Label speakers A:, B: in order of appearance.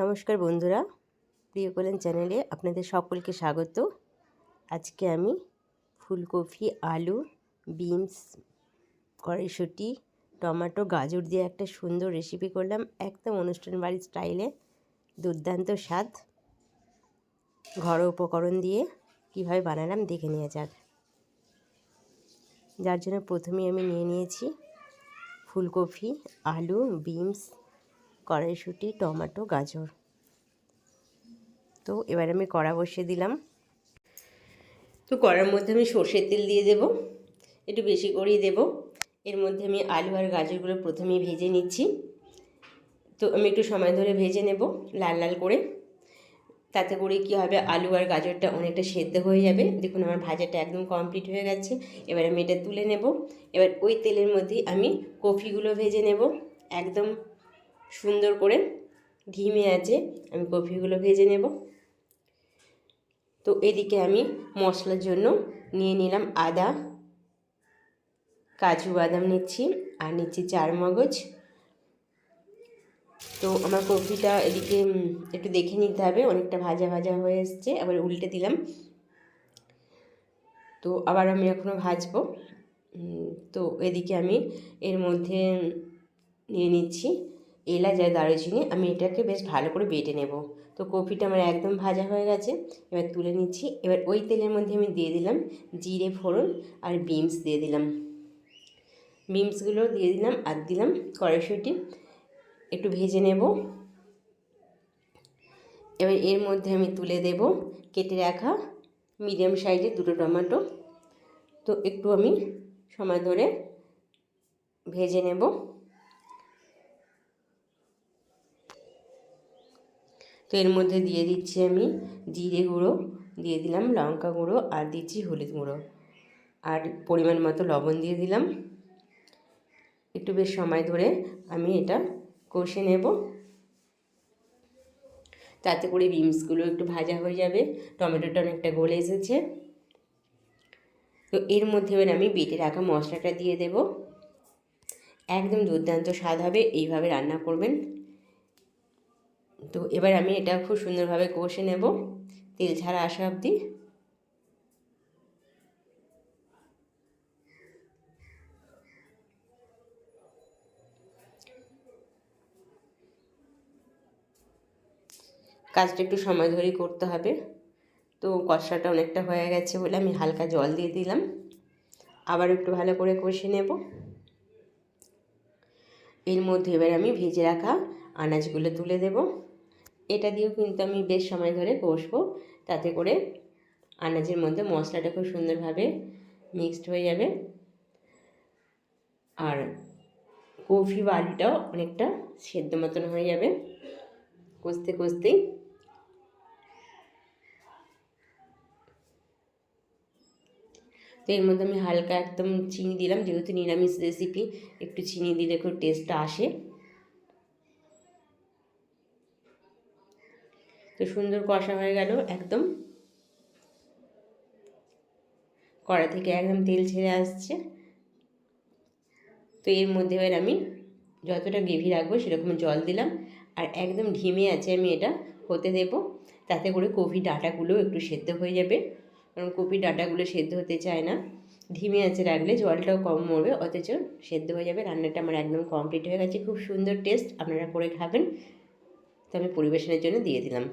A: নমস্কার বন্ধুরা, প্রিয় কল্যাণ চ্যানেলে আপনাদের সকলকে স্বাগত। আজকে আমি ফুলকপি, আলু, বিনস, কড়াইশুঁটি, টমেটো, গাজর দিয়ে একটা সুন্দর রেসিপি করলাম, একদম অনুষ্ঠান বাড়ির স্টাইলে। দুর্দান্ত স্বাদ। ঘরোয়া উপকরণ দিয়ে কীভাবে বানালাম দেখে নেওয়া যাক। যার জন্য প্রথমেই আমি নিয়ে নিয়েছি ফুলকপি, আলু, বিনস, কড়াইশুঁটি, টমেটো, গাজর। তো এবার আমি কড়া বসিয়ে দিলাম। তো কড়ার মধ্যে আমি সর্ষের তেল দিয়ে দেব, একটু বেশি করেই দেব। এর মধ্যে আমি আলু আর গাজরগুলো প্রথমেই ভেজে নিচ্ছি। তো আমি একটু সময় ধরে ভেজে নেব লাল লাল করে। তাতে করে কী হবে, আলু আর গাজরটা অনেকটা সেদ্ধ হয়ে যাবে। দেখুন আমার ভাজাটা একদম কমপ্লিট হয়ে গেছে। এবার আমি এটা তুলে নেব। এবার ওই তেলের মধ্যেই আমি কপিগুলো ভেজে নেব, একদম সুন্দর করে ধিমে আঁচে আমি কপিগুলো ভেজে নেব। তো এদিকে আমি মশলার জন্য নিয়ে নিলাম আদা, কাজু বাদাম নিচ্ছি, আর নিচ্ছি চারমগজ। তো আমার কপিটা এদিকে একটু দেখে নিতে হবে, অনেকটা ভাজা ভাজা হয়ে এসছে। আবার উল্টে দিলাম। তো আবার আমি এখনও ভাজবো। তো এদিকে আমি এর মধ্যে নিয়ে নিচ্ছি এলাচ আর দারুচিনি। আমি এটাকে বেশ ভালো করে বেটে নেব। তো কপিটা আমার একদম ভাজা হয়ে গেছে, এবার তুলে নিচ্ছি। এবার ওই তেলের মধ্যে আমি দিয়ে দিলাম জিরে ফোড়ন আর বিনস দিয়ে দিলাম। বিনসগুলো দিয়ে দিলাম আর দিলাম কড়াইশুঁটি, একটু ভেজে নেব। এবার এর মধ্যে আমি তুলে দেব কেটে রাখা মিডিয়াম সাইজের দুটো টমেটো। তো একটু আমি সময় ধরে ভেজে নেব। তো এর মধ্যে দিয়ে দিচ্ছি আমি জিরে গুঁড়ো, দিয়ে দিলাম লঙ্কা গুঁড়ো, আর দিচ্ছি হলুদ গুঁড়ো, আর পরিমাণ মতো লবণ দিয়ে দিলাম। একটু বেশ সময় ধরে আমি এটা কষে নেব। তাতে করে বিনসগুলো একটু ভাজা হয়ে যাবে, টমেটোটা অনেকটা গলে এসেছে। তো এর মধ্যে এবার আমি বেটে রাখা মশলাটা দিয়ে দেব। একদম দুর্দান্ত স্বাদ হবে, এইভাবে রান্না করবেন। তো এবার আমি এটা খুব সুন্দরভাবে কষে নেব তেল ছাড়া আসা অবধি। কাজটা একটু সময় ধরেই করতে হবে। তো কষাটা অনেকটা হয়ে গেছে বলে আমি হালকা জল দিয়ে দিলাম। আবার একটু ভালো করে কষে নেব। এর মধ্যে এবার আমি ভেজে রাখা আনাজগুলো তুলে দেব। এটা দিয়েও কিন্তু আমি বেশ সময় ধরে কষবো, তাতে করে আনাজের মধ্যে মশলাটা খুব সুন্দরভাবে মিক্সড হয়ে যাবে। আর কফি বা আলুটাও অনেকটা সেদ্ধ মতন হয়ে যাবে কষতে কষতেই। তো এর মধ্যে আমি হালকা একদম চিনি দিলাম, যেহেতু নিরামিষ রেসিপি একটু চিনি দিলে খুব টেস্টটা আসে। তো সুন্দর কষা হয়ে গেল, একদম কড়া থেকে একদম তেল ছেড়ে আসছে। তো এর মধ্যে এবার আমি যতটা গ্রেভি রাখবো সেরকম জল দিলাম, আর একদম ধিমে আছে আমি এটা হতে দেব। তাতে করে কফি ডাঁটাগুলো একটু সেদ্ধ হয়ে যাবে, কারণ কফি ডাঁটাগুলো সেদ্ধ হতে চায় না। ধিমে আছে রাখলে জলটাও কম মরবে, অথচ সেদ্ধ হয়ে যাবে। রান্নাটা আমার একদম কমপ্লিট হয়ে গেছে, খুব সুন্দর টেস্ট। আপনারা করে খাবেন। তো আমি পরিবেশনের জন্য দিয়ে দিলাম।